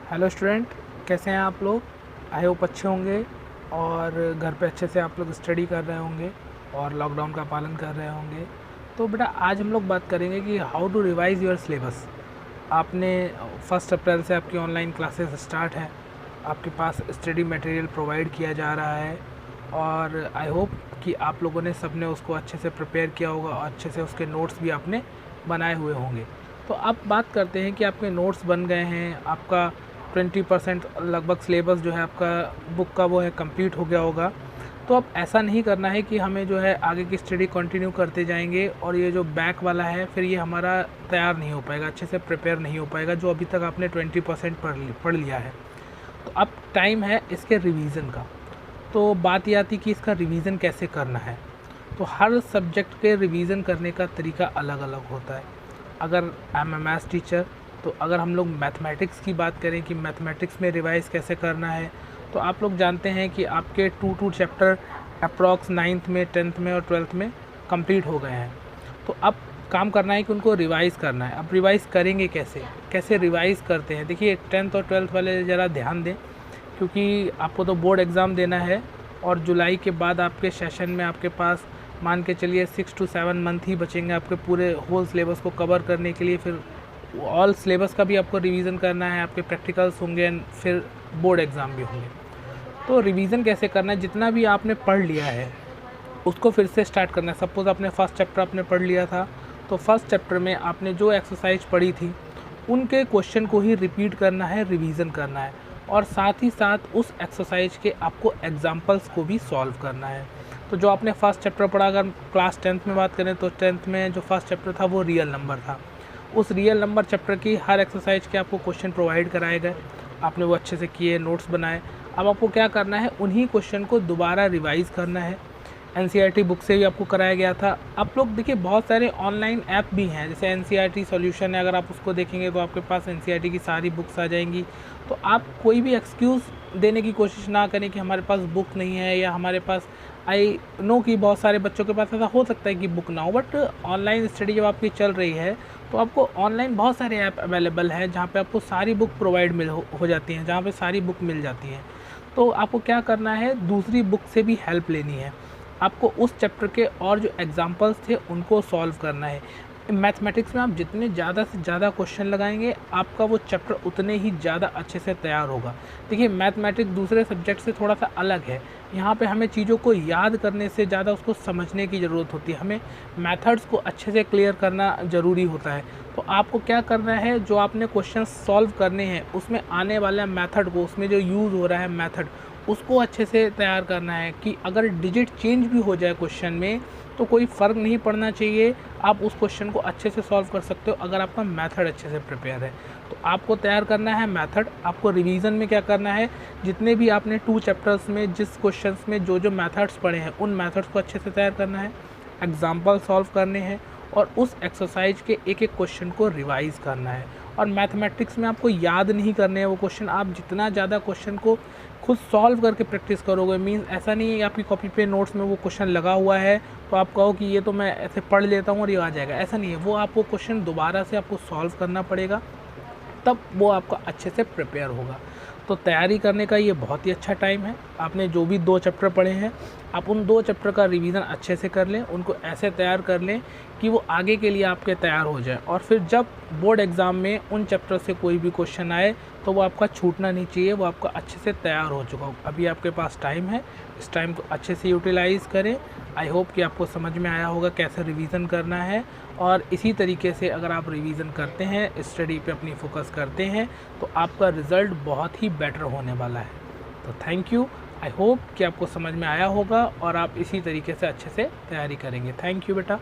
Hello student, कैसे हैं आप लोग। आई होप अच्छे होंगे और घर पे अच्छे से आप लोग स्टडी कर रहे होंगे और लॉकडाउन का पालन कर रहे होंगे। तो बेटा आज हम लोग बात करेंगे कि how to revise your syllabus. आपने 1 अप्रैल से आपकी ऑनलाइन क्लासेस स्टार्ट है, आपके पास स्टडी मटेरियल प्रोवाइड किया जा रहा है और आई होप कि आप लोगों ने सबने उसको अच्छे से प्रिपेयर किया होगा और अच्छे से उसके नोट्स भी आपने बनाए हुए होंगे। तो अब बात करते हैं कि आपके नोट्स बन गए हैं, आपका 20% लगभग सिलेबस जो है आपका बुक का वो है कंप्लीट हो गया होगा। तो अब ऐसा नहीं करना है कि हमें जो है आगे की स्टडी कंटिन्यू करते जाएंगे और ये जो बैक वाला है फिर ये हमारा तैयार नहीं हो पाएगा, अच्छे से प्रिपेयर नहीं हो पाएगा जो अभी तक आपने 20% पढ़ लिया है। तो अब टाइम है इसके रिवीजन का। तो बात ये आती कि इसका रिवीजन कैसे करना है। तो हर सब्जेक्ट के रिवीजन करने का तरीका अलग अलग होता है। अगर I am a maths teacher तो अगर हम लोग मैथमेटिक्स की बात करें कि मैथमेटिक्स में रिवाइज़ कैसे करना है, तो आप लोग जानते हैं कि आपके 2 चैप्टर अप्रॉक्स 9th में 10th में और 12th में कंप्लीट हो गए हैं। तो अब काम करना है कि उनको रिवाइज़ करना है। अब रिवाइज़ करेंगे कैसे रिवाइज़ करते हैं। देखिए 10th और 12th वाले ज़रा ध्यान दें क्योंकि आपको तो बोर्ड एग्ज़ाम देना है और जुलाई के बाद आपके सेशन में आपके पास मान के चलिए 6 to 7 मंथ ही बचेंगे आपके पूरे होल सिलेबस को कवर करने के लिए। फिर ऑल सिलेबस का भी आपको रिवीजन करना है, आपके प्रैक्टिकल्स होंगे एंड फिर बोर्ड एग्ज़ाम भी होंगे। तो रिवीजन कैसे करना है, जितना भी आपने पढ़ लिया है उसको फिर से स्टार्ट करना है। सपोज़ आपने फर्स्ट चैप्टर आपने पढ़ लिया था तो फर्स्ट चैप्टर में आपने जो एक्सरसाइज पढ़ी थी उनके क्वेश्चन को ही रिपीट करना है, रिवीजन करना है और साथ ही साथ उस एक्सरसाइज के आपको एग्जाम्पल्स को भी सॉल्व करना है। तो जो आपने फर्स्ट चैप्टर पढ़ा, अगर क्लास 10th में बात करें तो 10th में जो फर्स्ट चैप्टर था वो रियल नंबर था। उस रियल नंबर चैप्टर की हर एक्सरसाइज के आपको क्वेश्चन प्रोवाइड कराए गए, आपने वो अच्छे से किए, नोट्स बनाए। अब आपको क्या करना है, उन्हीं क्वेश्चन को दोबारा रिवाइज़ करना है। एनसीईआरटी बुक से भी आपको कराया गया था। आप लोग देखिए बहुत सारे ऑनलाइन ऐप भी हैं, जैसे एनसीईआरटी सॉल्यूशन है, अगर आप उसको देखेंगे तो आपके पास एनसीईआरटी की सारी बुक्स आ जाएंगी। तो आप कोई भी एक्सक्यूज़ देने की कोशिश ना करें कि हमारे पास बुक नहीं है या हमारे पास, आई नो कि बहुत सारे बच्चों के पास ऐसा हो सकता है कि बुक ना हो, बट ऑनलाइन स्टडी जब आपकी चल रही है तो आपको ऑनलाइन बहुत सारे ऐप अवेलेबल हैं जहाँ पे आपको सारी बुक प्रोवाइड हो जाती हैं, जहाँ पे सारी बुक मिल जाती हैं। तो आपको क्या करना है, दूसरी बुक से भी हेल्प लेनी है। आपको उस चैप्टर के और जो एग्जांपल्स थे उनको सॉल्व करना है। मैथमेटिक्स में आप जितने ज़्यादा से ज़्यादा क्वेश्चन लगाएंगे आपका वो चैप्टर उतने ही ज़्यादा अच्छे से तैयार होगा। देखिए मैथमेटिक्स दूसरे सब्जेक्ट से थोड़ा सा अलग है। यहाँ पे हमें चीज़ों को याद करने से ज़्यादा उसको समझने की ज़रूरत होती है। हमें मेथड्स को अच्छे से क्लियर करना ज़रूरी होता है। तो आपको क्या करना है, जो आपने क्वेश्चन सॉल्व करने हैं उसमें आने वाला मेथड को, उसमें जो यूज़ हो रहा है मेथड, उसको अच्छे से तैयार करना है कि अगर डिजिट चेंज भी हो जाए क्वेश्चन में तो कोई फ़र्क नहीं पड़ना चाहिए। आप उस क्वेश्चन को अच्छे से सॉल्व कर सकते हो अगर आपका मेथड अच्छे से प्रिपेयर है। तो आपको तैयार करना है मेथड। आपको रिवीजन में क्या करना है, जितने भी आपने 2 चैप्टर्स में जिस क्वेश्चंस में जो जो मेथड्स पढ़े हैं उन मेथड्स को अच्छे से तैयार करना है, एग्जाम्पल सॉल्व करने हैं और उस एक्सरसाइज के एक एक क्वेश्चन को रिवाइज़ करना है। और मैथमेटिक्स में आपको याद नहीं करने हैं वो क्वेश्चन, आप जितना ज़्यादा क्वेश्चन को खुद सॉल्व करके प्रैक्टिस करोगे। मीन्स ऐसा नहीं है कि आपकी कॉपी पे नोट्स में वो क्वेश्चन लगा हुआ है तो आप कहो कि ये तो मैं ऐसे पढ़ लेता हूँ और ये आ जाएगा, ऐसा नहीं है। वो आपको क्वेश्चन दोबारा से आपको सॉल्व करना पड़ेगा, तब वो आपका अच्छे से प्रिपेयर होगा। तो तैयारी करने का ये बहुत ही अच्छा टाइम है। आपने जो भी 2 चैप्टर पढ़े हैं आप उन 2 चैप्टर का रिवीजन अच्छे से कर लें, उनको ऐसे तैयार कर लें कि वो आगे के लिए आपके तैयार हो जाए। और फिर जब बोर्ड एग्ज़ाम में उन चैप्टर से कोई भी क्वेश्चन आए तो वो आपका छूटना नहीं चाहिए, वो आपका अच्छे से तैयार हो चुका हो। अभी आपके पास टाइम है, इस टाइम को अच्छे से यूटिलाइज़ करें। आई होप कि आपको समझ में आया होगा कैसे रिवीजन करना है और इसी तरीके से अगर आप रिवीजन करते हैं, स्टडी पे अपनी फोकस करते हैं तो आपका रिज़ल्ट बहुत ही बेटर होने वाला है। तो थैंक यू। आई होप कि आपको समझ में आया होगा और आप इसी तरीके से अच्छे से तैयारी करेंगे। थैंक यू बेटा।